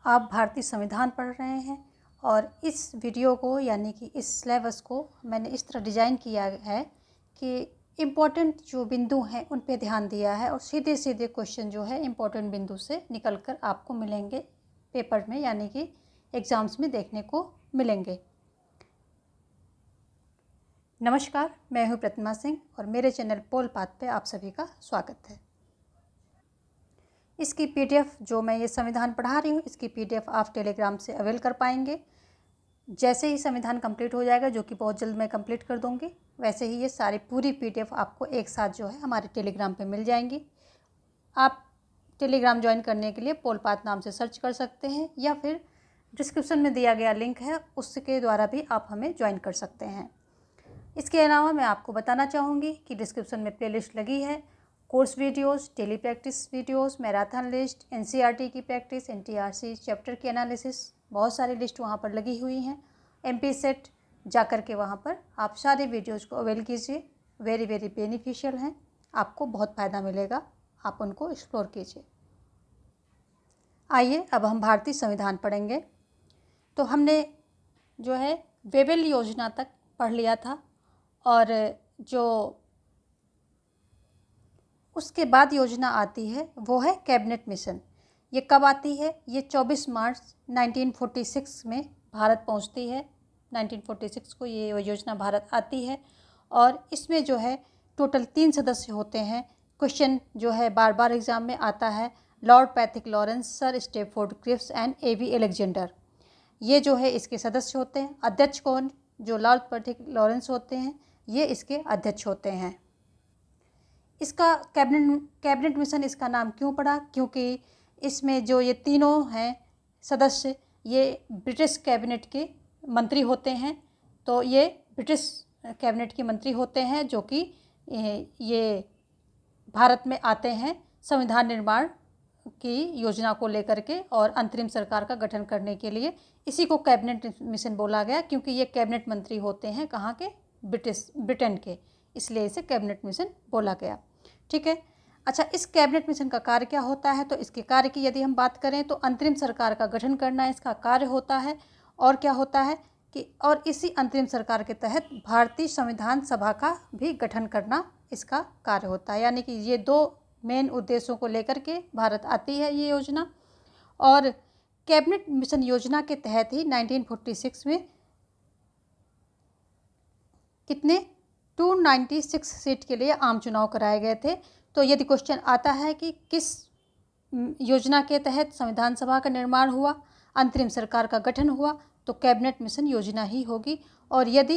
आप भारतीय संविधान पढ़ रहे हैं और इस वीडियो को यानी कि इस सिलेबस को मैंने इस तरह डिज़ाइन किया है कि इम्पोर्टेंट जो बिंदु हैं उन पे ध्यान दिया है और सीधे सीधे क्वेश्चन जो है इम्पोर्टेंट बिंदु से निकल कर आपको मिलेंगे पेपर में यानी कि एग्ज़ाम्स में देखने को मिलेंगे। नमस्कार, मैं हूँ प्रतिमा सिंह और मेरे चैनल पोल पाथ पे आप सभी का स्वागत है। इसकी पीडीएफ जो मैं ये संविधान पढ़ा रही हूँ इसकी पीडीएफ आप टेलीग्राम से अवेल कर पाएंगे। जैसे ही संविधान कंप्लीट हो जाएगा, जो कि बहुत जल्द मैं कंप्लीट कर दूँगी, वैसे ही ये सारी पूरी पीडीएफ आपको एक साथ जो है हमारे टेलीग्राम पे मिल जाएंगी। आप टेलीग्राम ज्वाइन करने के लिए पोल पाथ नाम से सर्च कर सकते हैं या फिर डिस्क्रिप्शन में दिया गया लिंक है उसके द्वारा भी आप हमें ज्वाइन कर सकते हैं। इसके अलावा मैं आपको बताना चाहूँगी कि डिस्क्रिप्शन में प्लेलिस्ट लगी है, course videos, daily practice videos, marathon list, NCERT की प्रैक्टिस, एनटीआरसी चैप्टर की एनालिसिस, बहुत सारी लिस्ट वहाँ पर लगी हुई हैं। एमपी सेट जाकर के वहाँ पर आप सारे वीडियोस को अवेल कीजिए, वेरी वेरी बेनिफिशियल हैं, आपको बहुत फ़ायदा मिलेगा, आप उनको एक्सप्लोर कीजिए। आइए अब हम भारतीय संविधान पढ़ेंगे। तो हमने जो है वेबल योजना तक पढ़ लिया था और जो उसके बाद योजना आती है वो है कैबिनेट मिशन। ये कब आती है? ये 24 मार्च 1946 में भारत पहुंचती है। 1946 को ये योजना भारत आती है और इसमें जो है टोटल 3 सदस्य होते हैं। क्वेश्चन जो है बार बार एग्जाम में आता है, Lord Pethick Lawrence, sir Stafford Cripps and A V Alexander, ये जो है इसके सदस्य होते हैं। अध्यक्ष कौन? जो लॉर्ड पैथिक लॉरेंस होते हैं, ये इसके अध्यक्ष होते हैं। इसका कैबिनेट मिशन इसका नाम क्यों पड़ा? क्योंकि इसमें जो ये तीनों हैं सदस्य, ये ब्रिटिश कैबिनेट के मंत्री होते हैं। तो ये ब्रिटिश कैबिनेट के मंत्री होते हैं जो कि ये भारत में आते हैं संविधान निर्माण की योजना को लेकर के और अंतरिम सरकार का गठन करने के लिए। इसी को कैबिनेट मिशन बोला गया क्योंकि ये कैबिनेट मंत्री होते हैं कहाँ के? ब्रिटेन के, इसलिए इसे कैबिनेट मिशन बोला गया। ठीक है। अच्छा, इस कैबिनेट मिशन का कार्य क्या होता है? तो इसके कार्य की यदि हम बात करें तो अंतरिम सरकार का गठन करना इसका कार्य होता है। और क्या होता है कि और इसी अंतरिम सरकार के तहत भारतीय संविधान सभा का भी गठन करना इसका कार्य होता है। यानी कि ये दो मेन उद्देश्यों को लेकर के भारत आती है ये योजना। और कैबिनेट मिशन योजना के तहत ही 1946 में कितने 296 सीट के लिए आम चुनाव कराए गए थे। तो यदि क्वेश्चन आता है कि किस योजना के तहत संविधान सभा का निर्माण हुआ, अंतरिम सरकार का गठन हुआ, तो कैबिनेट मिशन योजना ही होगी। और यदि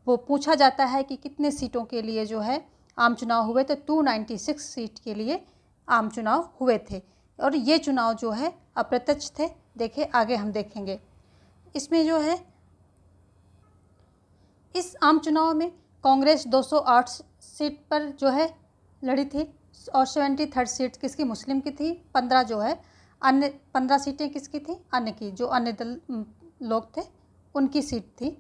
वो पूछा जाता है कि कितने सीटों के लिए जो है आम चुनाव हुए, तो 296 सीट के लिए आम चुनाव हुए थे। और ये चुनाव जो है अप्रत्यक्ष थे। देखिए आगे हम देखेंगे। इसमें जो है इस आम चुनाव में कांग्रेस 208 सीट पर जो है लड़ी थी और 73 सीट किसकी? मुस्लिम की थी। 15 जो है अन्य 15 सीटें किसकी थी? अन्य की, जो अन्य दल लोग थे उनकी सीट थी।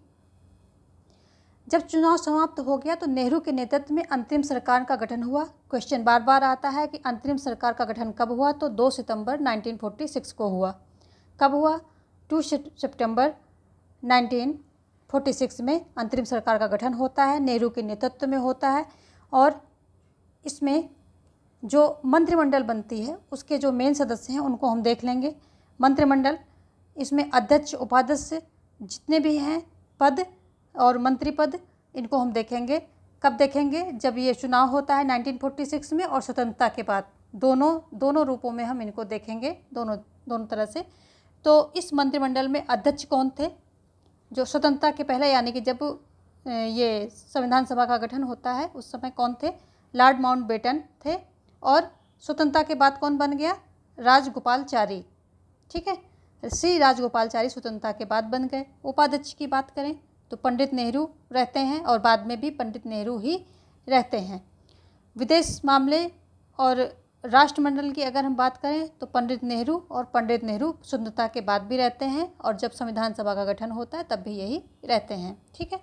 जब चुनाव समाप्त हो गया तो नेहरू के नेतृत्व में अंतरिम सरकार का गठन हुआ। क्वेश्चन बार बार आता है कि अंतरिम सरकार का गठन कब हुआ? तो 2 सितंबर 1946 को हुआ। कब हुआ? 2 सितंबर 1946 में अंतरिम सरकार का गठन होता है, नेहरू के नेतृत्व में होता है। और इसमें जो मंत्रिमंडल बनती है उसके जो मेन सदस्य हैं उनको हम देख लेंगे। मंत्रिमंडल, इसमें अध्यक्ष, उपाध्यक्ष जितने भी हैं पद और मंत्री पद, इनको हम देखेंगे। कब देखेंगे? जब ये चुनाव होता है 1946 में और स्वतंत्रता के बाद। दोनों रूपों में हम इनको देखेंगे, दोनों तरह से। तो इस मंत्रिमंडल में अध्यक्ष कौन थे? जो स्वतंत्रता के पहले यानी कि जब ये संविधान सभा का गठन होता है उस समय कौन थे? लॉर्ड माउंटबेटन थे। और स्वतंत्रता के बाद कौन बन गया? राजगोपालचारी। ठीक है, श्री राजगोपालचारी स्वतंत्रता के बाद बन गए। उपाध्यक्ष की बात करें तो पंडित नेहरू रहते हैं और बाद में भी पंडित नेहरू ही रहते हैं। विदेश मामले और राष्ट्रमंडल की अगर हम बात करें तो पंडित नेहरू स्वतंत्रता के बाद भी रहते हैं और जब संविधान सभा का गठन होता है तब भी यही रहते हैं। ठीक है।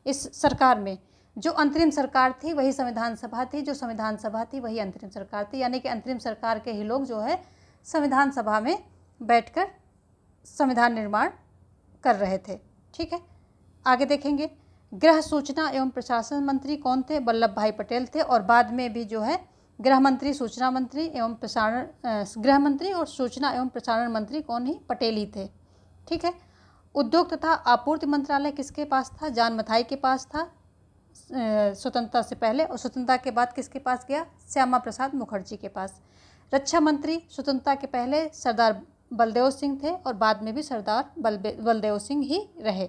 इस सरकार में जो अंतरिम सरकार थी वही संविधान सभा थी, जो संविधान सभा थी वही अंतरिम सरकार थी। यानी कि अंतरिम सरकार के ही लोग जो है संविधान सभा में बैठकर संविधान निर्माण कर रहे थे। ठीक है, आगे देखेंगे। गृह सूचना एवं प्रशासन मंत्री कौन थे? वल्लभ भाई पटेल थे। और बाद में भी जो है गृह मंत्री, सूचना मंत्री एवं प्रसारण, गृह मंत्री और सूचना एवं प्रसारण मंत्री कौन ही? पटेल ही थे। ठीक है, उद्योग तथा आपूर्ति मंत्रालय किसके पास था? जान मथाई के पास था स्वतंत्रता से पहले, और स्वतंत्रता के बाद किसके पास गया? श्यामा प्रसाद मुखर्जी के पास। रक्षा मंत्री स्वतंत्रता के पहले सरदार बलदेव सिंह थे और बाद में भी सरदार बलदेव सिंह ही रहे।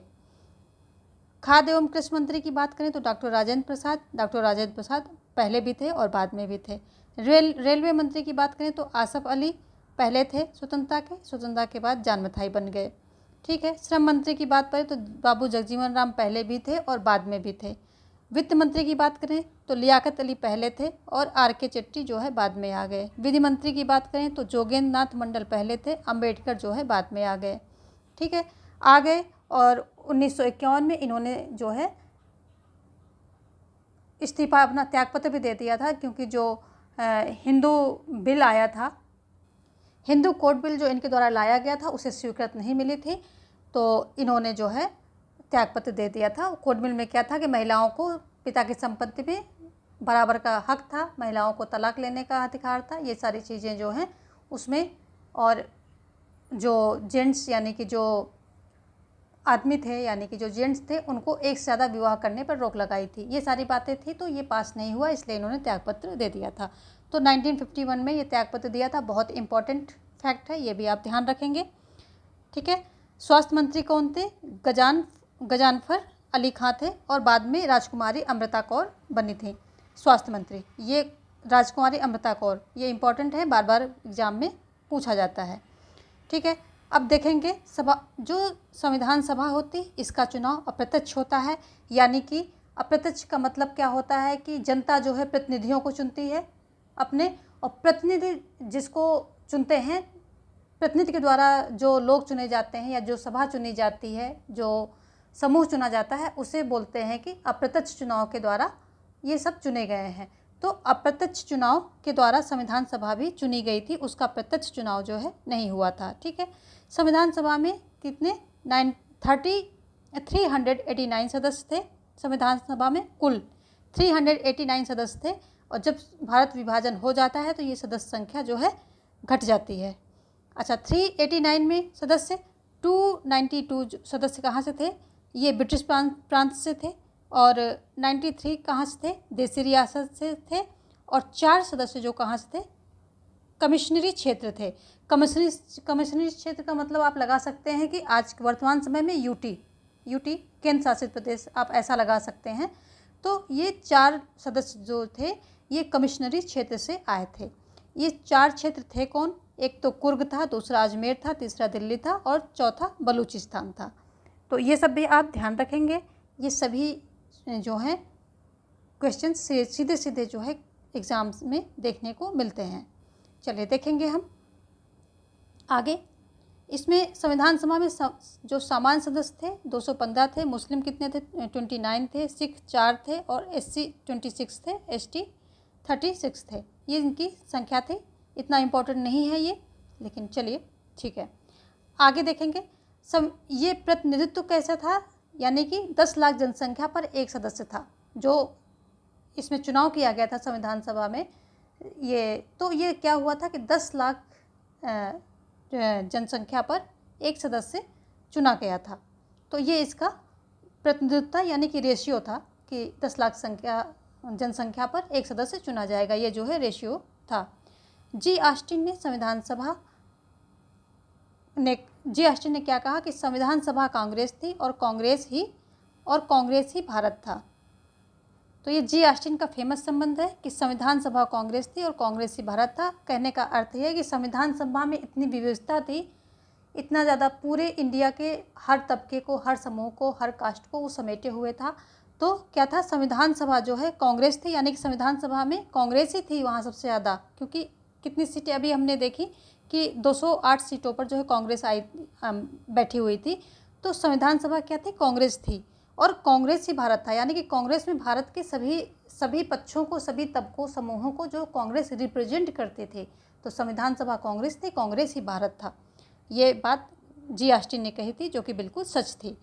खाद्य एवं कृषि मंत्री की बात करें तो डॉक्टर राजेंद्र प्रसाद पहले भी थे और बाद में भी थे। रेलवे मंत्री की बात करें तो आसफ अली पहले थे स्वतंत्रता के बाद जान मथाई बन गए। ठीक है, श्रम मंत्री की बात करें तो बाबू जगजीवन राम पहले भी थे और बाद में भी थे। वित्त मंत्री की बात करें तो लियाकत अली पहले थे और आर.के. चेट्टी जो है बाद में आ गए। विधि मंत्री की बात करें तो जोगेंद्र नाथ मंडल पहले थे, अंबेडकर जो है बाद में आ गए। ठीक है, आ गए और 1951 में इन्होंने जो है इस्तीफा, अपना त्यागपत्र भी दे दिया था, क्योंकि जो हिंदू बिल आया था, हिंदू कोड बिल जो इनके द्वारा लाया गया था उसे स्वीकृत नहीं मिली थी, तो इन्होंने जो है त्यागपत्र दे दिया था। कोड बिल में क्या था कि महिलाओं को पिता की संपत्ति में बराबर का हक था, महिलाओं को तलाक लेने का अधिकार था, ये सारी चीज़ें जो हैं उसमें, और जो जेंट्स यानी कि जो आदमी थे यानी कि जो जेंट्स थे उनको एक से ज़्यादा विवाह करने पर रोक लगाई थी, ये सारी बातें थी। तो ये पास नहीं हुआ, इसलिए इन्होंने त्यागपत्र दे दिया था। तो 1951 में ये त्यागपत्र दिया था। बहुत इंपॉर्टेंट फैक्ट है, ये भी आप ध्यान रखेंगे। ठीक है, स्वास्थ्य मंत्री कौन थे? गजानफर अली खां थे और बाद में राजकुमारी अमृता कौर बनी थी स्वास्थ्य मंत्री। ये राजकुमारी अमृता कौर, ये इंपॉर्टेंट है, बार बार एग्जाम में पूछा जाता है। ठीक है, अब देखेंगे जो संविधान सभा होती इसका चुनाव अप्रत्यक्ष होता है, यानी कि अप्रत्यक्ष का मतलब क्या होता है कि जनता जो है प्रतिनिधियों को चुनती है अपने, और प्रतिनिधि जिसको चुनते हैं, प्रतिनिधि के द्वारा जो लोग चुने जाते हैं या जो सभा चुनी जाती है, जो समूह चुना जाता है, उसे बोलते हैं कि अप्रत्यक्ष चुनाव के द्वारा ये सब चुने गए हैं। तो अप्रत्यक्ष चुनाव के द्वारा संविधान सभा भी चुनी गई थी, उसका प्रत्यक्ष चुनाव जो है नहीं हुआ था। ठीक है, संविधान सभा में कितने 389 सदस्य थे। संविधान सभा में कुल 389 सदस्य थे, और जब भारत विभाजन हो जाता है तो ये सदस्य संख्या जो है घट जाती है। अच्छा, 389 में सदस्य 292 सदस्य कहाँ से थे? ये ब्रिटिश प्रांत से थे, और 93 कहाँ से थे? देसी रियासत से थे, और 4 सदस्य जो कहाँ से थे? कमिश्नरी क्षेत्र थे। कमिश्नरी क्षेत्र का मतलब आप लगा सकते हैं कि आज वर्तमान समय में यूटी केंद्र शासित प्रदेश, आप ऐसा लगा सकते हैं। तो ये 4 सदस्य जो थे ये कमिश्नरी क्षेत्र से आए थे। ये 4 क्षेत्र थे कौन? एक तो कुर्ग था, दूसरा अजमेर था, तीसरा दिल्ली था और चौथा बलूचिस्तान था। तो ये सब भी आप ध्यान रखेंगे। ये सभी जो हैं क्वेश्चन सीधे सीधे जो है एग्ज़ाम्स में देखने को मिलते हैं। चलिए देखेंगे हम आगे। इसमें संविधान सभा में जो सामान्य सदस्य थे 215 थे, मुस्लिम कितने थे? 29 थे, सिख 4 थे और SC 26 थे, ST 36 थे। ये इनकी संख्या थी। इतना इम्पोर्टेंट नहीं है ये, लेकिन चलिए ठीक है। आगे देखेंगे ये प्रतिनिधित्व कैसा था, यानी कि 10 लाख जनसंख्या पर एक सदस्य था जो इसमें चुनाव किया गया था संविधान सभा में। ये क्या हुआ था कि 10 लाख जनसंख्या पर एक सदस्य चुना गया था। तो ये इसका प्रतिनिधित्व था, यानी कि रेशियो था कि 10 लाख जनसंख्या पर एक सदस्य चुना जाएगा, ये जो है रेशियो था। जी ऑस्टिन ने क्या कहा कि संविधान सभा कांग्रेस थी और कांग्रेस ही भारत था। तो ये जी ऑस्टिन का फेमस संबंध है कि संविधान सभा कांग्रेस थी और कांग्रेस ही भारत था। कहने का अर्थ है कि संविधान सभा में इतनी विविधता थी, इतना ज़्यादा पूरे इंडिया के हर तबके को, हर समूह को, हर कास्ट को वो समेटे हुए था। तो क्या था, संविधान सभा जो है कांग्रेस थी, यानी कि संविधान सभा में कांग्रेस ही थी वहाँ सबसे ज़्यादा, क्योंकि कितनी सीटें अभी हमने देखी कि 208 सीटों पर जो है कांग्रेस बैठी हुई थी। तो संविधान सभा क्या थी? कांग्रेस थी, और कांग्रेस ही भारत था, यानी कि कांग्रेस में भारत के सभी पक्षों को, सभी तबकों, समूहों को जो कांग्रेस रिप्रेजेंट करते थे। तो संविधान सभा कांग्रेस थी, कांग्रेस ही भारत था। ये बात जी ऑस्टिन ने कही थी, जो कि बिल्कुल सच थी।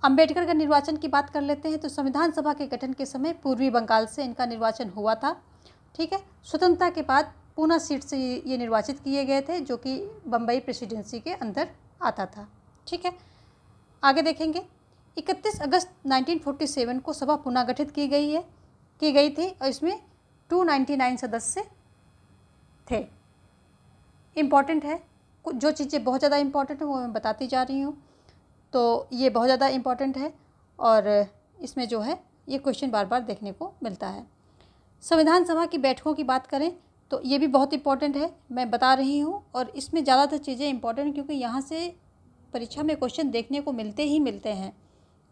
अंबेडकर का निर्वाचन की बात कर लेते हैं। तो संविधान सभा के गठन के समय पूर्वी बंगाल से इनका निर्वाचन हुआ था। ठीक है, स्वतंत्रता के बाद पूना सीट से ये निर्वाचित किए गए थे, जो कि बम्बई प्रेसिडेंसी के अंदर आता था। ठीक है, आगे देखेंगे। 31 अगस्त 1947 को सभा पुनः गठित की गई थी और इसमें 299 सदस्य थे। इम्पॉर्टेंट है, जो चीज़ें बहुत ज़्यादा इम्पॉर्टेंट है वो मैं बताती जा रही हूँ। तो ये बहुत ज़्यादा इम्पॉर्टेंट है और इसमें जो है ये क्वेश्चन बार बार देखने को मिलता है। संविधान सभा की बैठकों की बात करें तो ये भी बहुत इम्पॉर्टेंट है, मैं बता रही हूँ। और इसमें ज़्यादातर चीज़ें इम्पॉर्टेंट क्योंकि यहाँ से परीक्षा में क्वेश्चन देखने को मिलते हैं।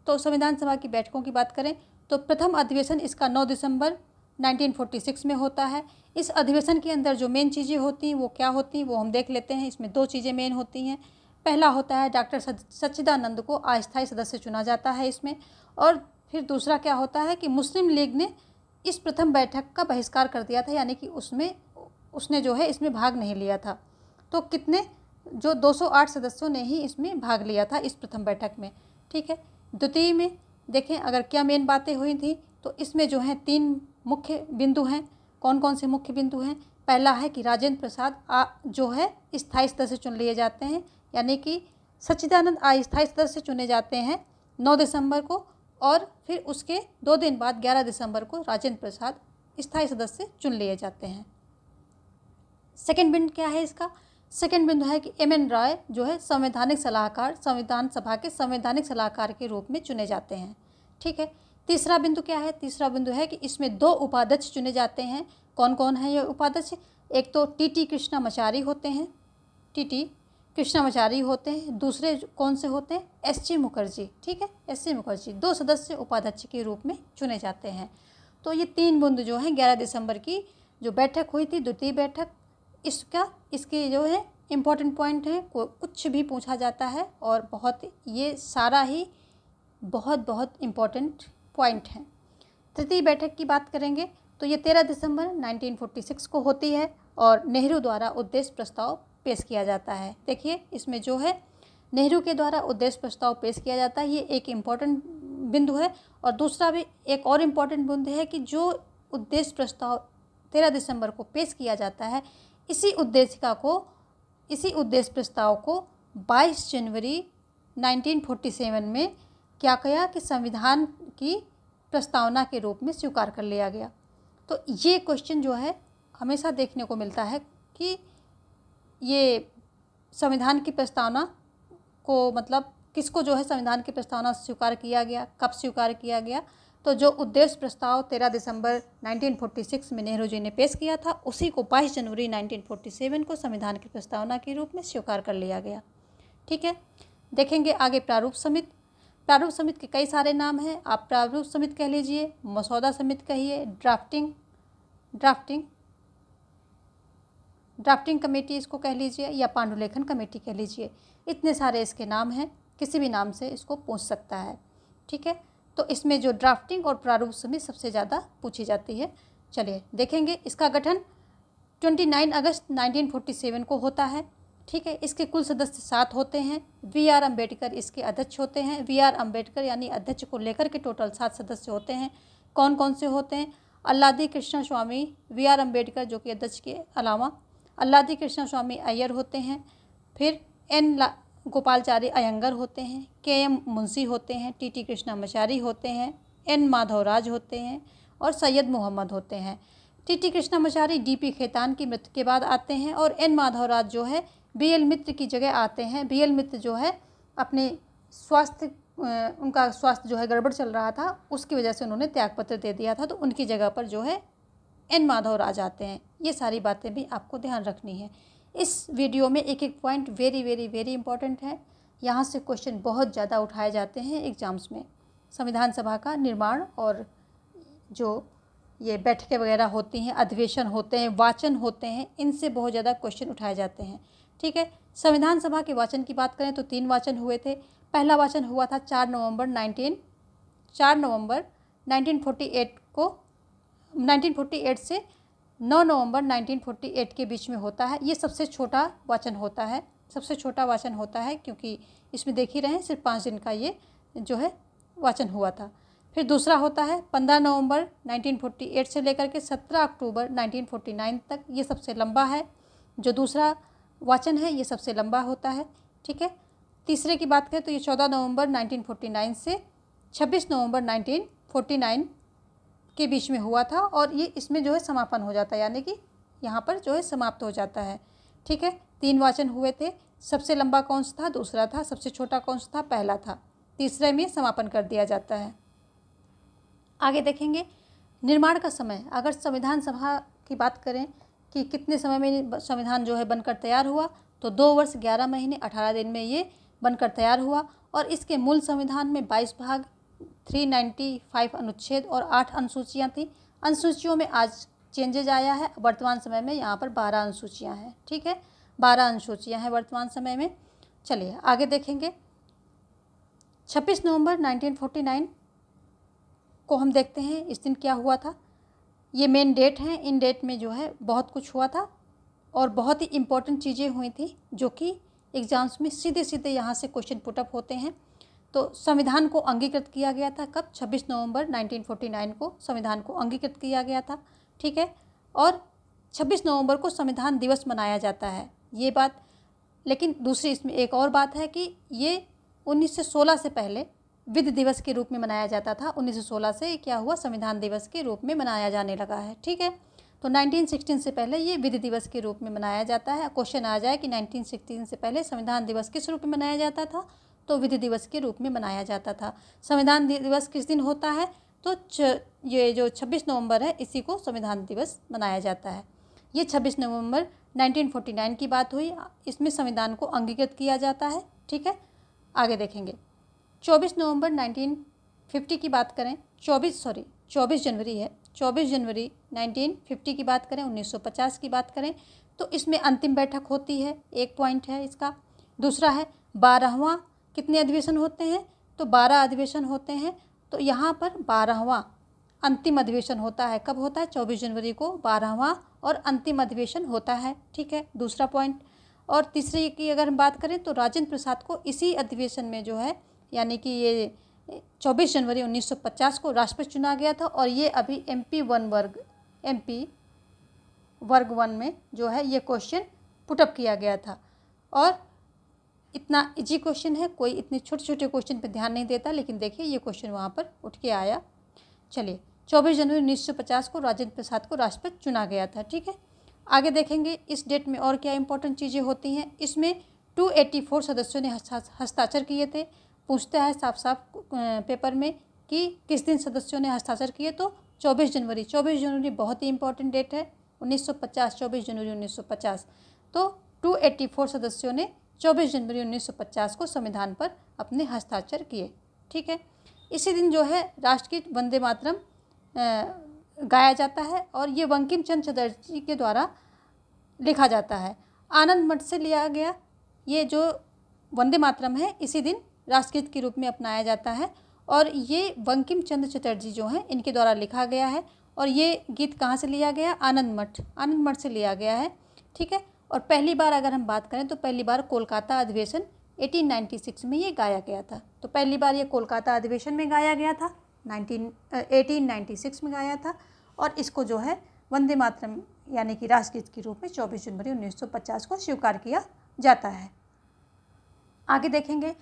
तो संविधान सभा की बैठकों की बात करें तो प्रथम अधिवेशन इसका 9 दिसंबर 1946 में होता है। इस अधिवेशन के अंदर जो मेन चीज़ें होती हैं वो क्या होती हैं वो हम देख लेते हैं। इसमें 2 चीज़ें मेन होती हैं। पहला होता है डॉक्टर सच्चिदानंद को अस्थायी सदस्य चुना जाता है इसमें, और फिर दूसरा क्या होता है कि मुस्लिम लीग ने इस प्रथम बैठक का बहिष्कार कर दिया था, यानी कि उसने जो है इसमें भाग नहीं लिया था। तो कितने, जो 208 सदस्यों ने ही इसमें भाग लिया था इस प्रथम बैठक में। ठीक है, द्वितीय में देखें अगर क्या मेन बातें हुई थी तो इसमें जो है 3 मुख्य बिंदु हैं। कौन कौन से मुख्य बिंदु हैं? पहला है कि राजेंद्र प्रसाद जो है स्थायी सदस्य चुन लिए जाते हैं, यानी कि सच्चिदानंद अस्थायी सदस्य चुने जाते हैं 9 दिसंबर को, और फिर उसके 2 दिन बाद 11 दिसंबर को राजेंद्र प्रसाद स्थायी सदस्य चुन लिए जाते हैं। सेकेंड बिंदु क्या है इसका? सेकेंड बिंदु है कि एम.एन. रॉय जो है संवैधानिक सलाहकार, संविधान सभा के संवैधानिक सलाहकार के रूप में चुने जाते हैं। ठीक है, तीसरा बिंदु क्या है? तीसरा बिंदु है कि इसमें 2 उपाध्यक्ष चुने जाते हैं। कौन कौन है ये उपाध्यक्ष? एक तो टी.टी. कृष्णामाचारी होते हैं, टी.टी. कृष्णामाचारी होते हैं। दूसरे कौन से होते हैं? एस.सी. मुखर्जी। ठीक है, एस.सी. मुखर्जी 2 सदस्य उपाध्यक्ष के रूप में चुने जाते हैं। तो ये 3 बिंदु जो हैं 11 दिसंबर की जो बैठक हुई थी, द्वितीय बैठक, इसके जो है इम्पोर्टेंट पॉइंट है। कुछ भी पूछा जाता है और ये सारा ही बहुत इम्पोर्टेंट पॉइंट है। तृतीय बैठक की बात करेंगे तो ये 13 दिसंबर 1946 को होती है और नेहरू द्वारा उद्देश्य प्रस्ताव पेश किया जाता है। देखिए इसमें जो है नेहरू के द्वारा उद्देश्य प्रस्ताव पेश किया जाता है, ये एक इम्पॉर्टेंट बिंदु है। और दूसरा भी एक और इम्पॉर्टेंट बिंदु है कि जो उद्देश्य प्रस्ताव 13 दिसंबर को पेश किया जाता है, इसी उद्देश्य प्रस्ताव को 22 जनवरी 1947 में क्या किया कि संविधान की प्रस्तावना के रूप में स्वीकार कर लिया गया। तो ये क्वेश्चन जो है हमेशा देखने को मिलता है कि ये संविधान की प्रस्तावना को मतलब किसको जो है संविधान की प्रस्तावना स्वीकार किया गया, कब स्वीकार किया गया। तो जो उद्देश्य प्रस्ताव 13 दिसंबर 1946 में नेहरू जी ने पेश किया था, उसी को 22 जनवरी 1947 को संविधान की प्रस्तावना के रूप में स्वीकार कर लिया गया। ठीक है, देखेंगे आगे प्रारूप समिति। प्रारूप समिति के कई सारे नाम हैं, आप प्रारूप समिति कह लीजिए, मसौदा समिति कहिए, ड्राफ्टिंग कमेटी इसको कह लीजिए, या पांडुलेखन कमेटी कह लीजिए। इतने सारे इसके नाम हैं, किसी भी नाम से इसको पूछ सकता है। ठीक है, तो इसमें जो ड्राफ्टिंग और प्रारूप समिति सबसे ज़्यादा पूछी जाती है। चलिए देखेंगे, इसका गठन 29 अगस्त 1947 को होता है। ठीक है, इसके कुल सदस्य 7 होते हैं। वी.आर. अम्बेडकर इसके अध्यक्ष होते हैं। वी.आर. अम्बेडकर यानी अध्यक्ष को लेकर के टोटल 7 सदस्य होते हैं। कौन कौन से होते हैं? अल्लादी कृष्ण स्वामी, वी.आर. अम्बेडकर जो कि अध्यक्ष के अलावा अल्लादी कृष्ण स्वामी अय्यर होते हैं, फिर एन गोपालचारी अयंगर होते हैं, के.एम. मुंशी होते हैं, टी.टी. कृष्णामाचारी होते हैं, एन माधवराज होते हैं और सैयद मोहम्मद होते हैं। टी.टी. कृष्णामाचारी डी.पी. खेतान की मृत्यु के बाद आते हैं और एन माधवराज जो है बी.एल. मित्र की जगह आते हैं। बी.एल. मित्र जो है अपने उनका स्वास्थ्य जो है गड़बड़ चल रहा था, उसकी वजह से उन्होंने त्यागपत्र दे दिया था, तो उनकी जगह पर जो है एन माधवराज आते हैं। ये सारी बातें भी आपको ध्यान रखनी है। इस वीडियो में एक एक पॉइंट वेरी इंपॉर्टेंट है। यहाँ से क्वेश्चन बहुत ज़्यादा उठाए जाते हैं एग्जाम्स में। संविधान सभा का निर्माण और जो ये बैठकें वगैरह होती हैं, अधिवेशन होते हैं, वाचन होते हैं, इनसे बहुत ज़्यादा क्वेश्चन उठाए जाते हैं। ठीक है, संविधान सभा के वाचन की बात करें तो 3 वाचन हुए थे। पहला वाचन हुआ था 4 नवंबर 1948 से 9 नवंबर 1948 के बीच में होता है। ये सबसे छोटा वाचन होता है सबसे छोटा वाचन होता है, क्योंकि इसमें देख ही रहे हैं सिर्फ 5 दिन का ये जो है वाचन हुआ था। फिर दूसरा होता है 15 नवंबर 1948 से लेकर के 17 अक्टूबर 1949 तक, ये सबसे लंबा है। जो दूसरा वाचन है ये सबसे लंबा होता है, ठीक है। तीसरे की बात करें तो ये 14 नवंबर 1949 से 26 नवंबर 1949 के बीच में हुआ था, और ये इसमें जो है समापन हो जाता है, यानी कि यहाँ पर जो है समाप्त हो जाता है, ठीक है। 3 वाचन हुए थे। सबसे लंबा कौन सा था? दूसरा था। सबसे छोटा कौन सा था? पहला था। तीसरे में समापन कर दिया जाता है। आगे देखेंगे निर्माण का समय। अगर संविधान सभा की बात करें कि कितने समय में संविधान जो है बनकर तैयार हुआ, तो 2 वर्ष 11 महीने 18 दिन में ये बनकर तैयार हुआ। और इसके मूल संविधान में 22 भाग, 395 अनुच्छेद और 8 अनुसूचियाँ थी। अनुसूचियों में आज चेंजेज आया है। वर्तमान समय में यहाँ पर 12 अनुसूचियाँ हैं, ठीक है। 12 अनुसूचियाँ हैं वर्तमान समय में। चलिए आगे देखेंगे। 26 नवंबर 1949 को हम देखते हैं, इस दिन क्या हुआ था। ये मेन डेट है। इन डेट में जो है बहुत कुछ हुआ था और बहुत ही इम्पोर्टेंट चीज़ें हुई थी, जो कि एग्ज़ाम्स में सीधे सीधे यहाँ से क्वेश्चन पुटअप होते हैं। तो संविधान को अंगीकृत किया गया था कब? 26 नवंबर 1949 को संविधान को अंगीकृत किया गया था, ठीक है। और 26 नवंबर को संविधान दिवस मनाया जाता है, ये बात। लेकिन दूसरी इसमें एक और बात है कि ये 1916 से पहले विधि दिवस के रूप में मनाया जाता था। 1916 से क्या हुआ? संविधान दिवस के रूप में मनाया जाने लगा है, ठीक है। तो 1916 से पहले ये विधि दिवस के रूप में मनाया जाता है। क्वेश्चन आ जाए कि 1916 से पहले संविधान दिवस किस रूप में मनाया जाता था, तो विधि दिवस के रूप में मनाया जाता था। संविधान दिवस किस दिन होता है? तो ये जो 26 नवंबर है, इसी को संविधान दिवस मनाया जाता है। ये 26 नवंबर 1949 की बात हुई। इसमें संविधान को अंगीकृत किया जाता है, ठीक है। आगे देखेंगे 24 नवंबर 1950 की बात करें, 24 जनवरी है। 24 जनवरी 1950 की बात करें, 1950 की बात करें, तो इसमें अंतिम बैठक होती है। एक पॉइंट है इसका। दूसरा है 12वां। कितने अधिवेशन होते हैं? तो 12 अधिवेशन होते हैं। तो यहाँ पर 12वां अंतिम अधिवेशन होता है। कब होता है? 24 जनवरी को 12वां और अंतिम अधिवेशन होता है, ठीक है। दूसरा पॉइंट। और तीसरी की अगर हम बात करें तो राजेंद्र प्रसाद को इसी अधिवेशन में जो है, यानी कि ये 24 जनवरी 1950 को राष्ट्रपति चुना गया था। और ये अभी MP वर्ग 1 में जो है ये क्वेश्चन पुटअप किया गया था। और इतना इजी क्वेश्चन है, कोई इतने छोटे छोटे क्वेश्चन पे ध्यान नहीं देता, लेकिन देखिए ये क्वेश्चन वहाँ पर उठ के आया। चलिए 24 जनवरी 1950 को राजेंद्र प्रसाद को राष्ट्रपति चुना गया था, ठीक है। आगे देखेंगे इस डेट में और क्या इंपॉर्टेंट चीज़ें होती हैं। इसमें 284 सदस्यों ने हस्ताक्षर किए थे। पूछता है साफ साफ पेपर में कि किस दिन सदस्यों ने हस्ताक्षर किए, तो 24 जनवरी। 24 जनवरी बहुत ही इंपॉर्टेंट डेट है। 1950, 24 जनवरी 1950। तो 284 सदस्यों ने 24 जनवरी 1950 को संविधान पर अपने हस्ताक्षर किए, ठीक है। इसी दिन जो है राष्ट्रगीत वंदे मातरम गाया जाता है, और ये बंकिम चंद्र चटर्जी के द्वारा लिखा जाता है। आनंद मठ से लिया गया ये जो वंदे मातरम है, इसी दिन राष्ट्रगीत के रूप में अपनाया जाता है। और ये बंकिम चंद्र चटर्जी जो हैं, इनके द्वारा लिखा गया है। और ये गीत कहाँ से लिया गया? आनंद मठ से लिया गया है, ठीक है। और पहली बार अगर हम बात करें तो पहली बार कोलकाता अधिवेशन 1896 में ये गाया गया था। तो पहली बार ये कोलकाता अधिवेशन में गाया गया था, 1896 में गाया था। और इसको जो है वंदे मातरम यानी कि राष्ट्रगीत के रूप में 24 जनवरी 1950 को स्वीकार किया जाता है। आगे देखेंगे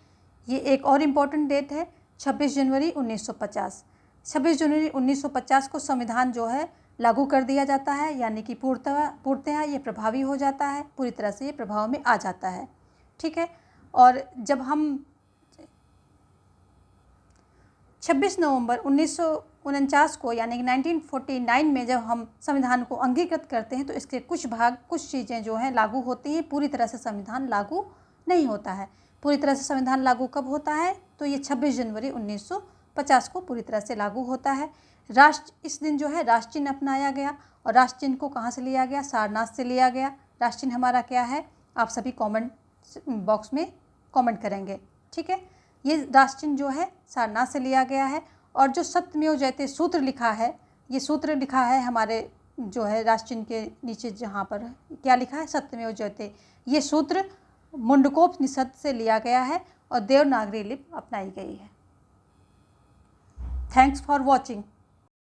ये एक और इम्पॉर्टेंट डेट है, 26 जनवरी 1950। 26 जनवरी 1950 को संविधान जो है लागू कर दिया जाता है, यानी कि पूर्णतः ये प्रभावी हो जाता है, पूरी तरह से ये प्रभाव में आ जाता है, ठीक है। और जब हम 26 नवंबर 1949 को यानी कि 1949 में जब हम संविधान को अंगीकृत करते हैं, तो इसके कुछ चीज़ें जो हैं लागू होती हैं। पूरी तरह से संविधान लागू नहीं होता है। पूरी तरह से संविधान लागू कब होता है? तो ये 26 जनवरी 1950 को पूरी तरह से लागू होता है। इस दिन जो है राष्ट्र चिन्ह अपनाया गया। और राष्ट्र चिन्ह को कहाँ से लिया गया? सारनाथ से लिया गया। राष्ट्र चिन्ह हमारा क्या है? आप सभी कमेंट बॉक्स में कमेंट करेंगे, ठीक है। ये राष्ट्र चिन्ह जो है सारनाथ से लिया गया है। और जो सत्यमेव जयते सूत्र लिखा है, ये सूत्र लिखा है हमारे जो है राष्ट्र चिन्ह के नीचे, जहाँ पर क्या लिखा है? सत्यमेव जयते। ये सूत्र मुंडकोपनिषद से लिया गया है और देवनागरी लिपि अपनाई गई है। Thanks for watching.